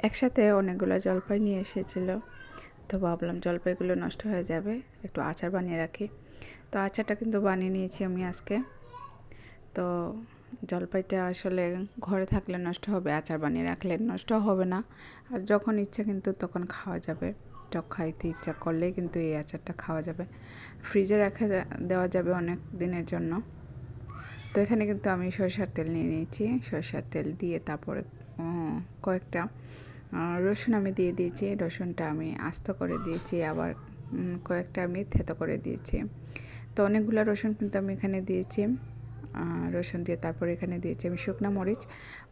একসাথে অনেকগুলো জলপাই নিয়ে এসেছিল, তো ভাবলাম জলপাইগুলো নষ্ট হয়ে যাবে, একটু আচার বানিয়ে রাখি। তো আচারটা কিন্তু বানিয়ে নিয়েছি আমি আজকে। তো জলপাইটা আসলে ঘরে থাকলে নষ্ট হবে, আচার বানিয়ে রাখলে নষ্ট হবে না। আর যখন ইচ্ছা কিন্তু তখন খাওয়া যাবে। টক খাইতে ইচ্ছা করলেই কিন্তু এই আচারটা খাওয়া যাবে, ফ্রিজে রেখে দেওয়া যাবে অনেক দিনের জন্য। তো এখানে কিন্তু আমি সরিষার তেল নিয়ে নিয়েছি। সরিষার তেল দিয়ে তারপরে কয়েকটা রসুন আমি দিয়ে দিয়েছি। রসুনটা আমি আস্ত করে দিয়েছি, আবার কয়েকটা আমি থেতো করে দিয়েছি। তো অনেকগুলো রসুন কিন্তু আমি এখানে দিয়েছি। রসুন দিয়ে তারপরে এখানে দিয়েছি আমি শুকনো মরিচ।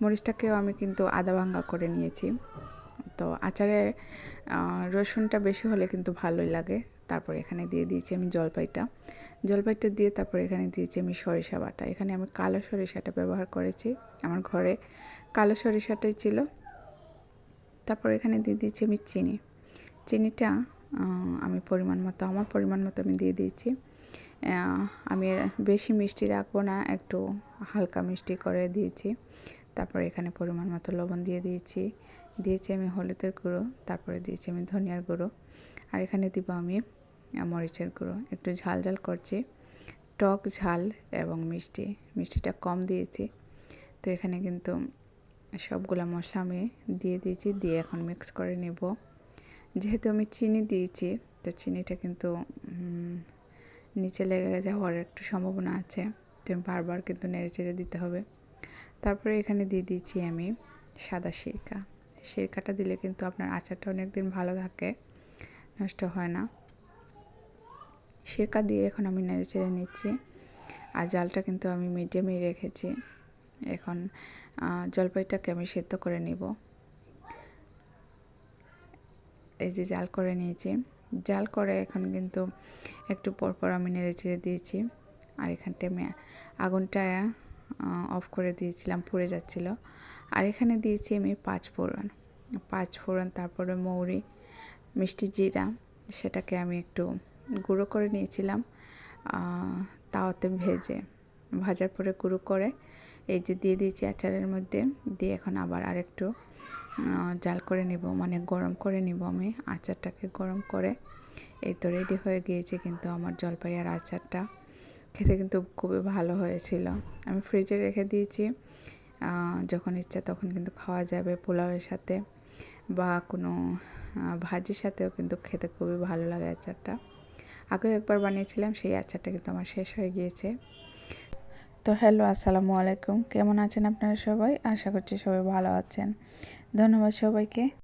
মরিচটাকেও আমি কিন্তু আধা ভাঙা করে নিয়েছি। তো আচারে রসুনটা বেশি হলে কিন্তু ভালোই লাগে। তারপর এখানে দিয়ে দিয়েছি আমি জলপাইটা দিয়ে তারপর এখানে দিয়েছি আমি সরিষা বাটা। এখানে আমি কালো সরিষাটা ব্যবহার করেছি, আমার ঘরে কালো সরিষাটাই ছিল। তারপর এখানে দিয়ে দিয়েছি আমি চিনিটা আমি আমার পরিমাণ মতো আমি দিয়ে দিয়েছি। আমি বেশি মিষ্টি রাখবো না, একটু হালকা মিষ্টি করে দিয়েছি। তারপর এখানে পরিমাণ মতো লবণ দিয়ে দিয়েছি আমি হলুদের গুঁড়ো, তারপরে দিয়েছি আমি ধনিয়ার গুঁড়ো, আর এখানে দিব আমি মরিচের গুঁড়ো। একটু ঝাল ঝাল করছি, টক ঝাল এবং মিষ্টিটা কম দিয়েছি। তো এখানে কিন্তু সবগুলা মশলা আমি দিয়ে দিয়েছি, দিয়ে এখন মিক্স করে নেব। যেহেতু আমি চিনি দিয়েছি, তো চিনিটা কিন্তু নিচে লেগে যাওয়ার একটু সম্ভাবনা আছে, তো বারবার কিন্তু নেড়ে চেড়ে দিতে হবে। তারপরে এখানে দিয়ে দিয়েছি আমি সাদা সিরকাটা দিলে কিন্তু আপনার আচারটা অনেক দিন ভালো থাকে, নষ্ট হয় না। সিরকা দিয়ে এখন আমি নেড়ে চেড়ে নিচ্ছি, আর জালটা কিন্তু আমি মিডিয়ামেই রেখেছি। এখন জলপাইটাকে আমি সেদ্ধ করে নিব। এই যে জাল করে নিয়েছি, জাল করে এখন কিন্তু একটু পরপর আমি নেড়ে চেড়ে দিয়েছি। আর এখানটা আমি আগুনটা অফ করে দিয়েছিলাম, পুড়ে যাচ্ছিল। আর এখানে দিয়েছি আমি পাঁচ ফোড়ন, তারপরে মৌরি, মিষ্টি জিরা, সেটাকে আমি একটু গুঁড়ো করে নিয়েছিলাম তাওয়াতে ভাজার পরে গুঁড়ো করে এই যে দিয়ে দিয়েছি আচারের মধ্যে। দিয়ে এখন আবার আরেকটু জাল করে নিব, মানে গরম করে নিব। আমি আচারটাকে গরম করে এই তো রেডি হয়ে গিয়েছে কিন্তু আমার জলপাই আর আচারটা। খেতে কিন্তু খুবই ভালো হয়েছিল। আমি ফ্রিজে রেখে দিয়েছি, যখন ইচ্ছা তখন কিন্তু খাওয়া যাবে পোলাওয়ের সাথে বা কোনো ভাজির সাথেও কিন্তু খেতে খুবই ভালো লাগে আচারটা। আগেও একবার বানিয়েছিলাম, সেই আচারটা কিন্তু আমার শেষ হয়ে গিয়েছে। তো হ্যালো, আসসালামু আলাইকুম। কেমন আছেন আপনারা সবাই? আশা করছি সবাই ভালো আছেন। ধন্যবাদ সবাইকে।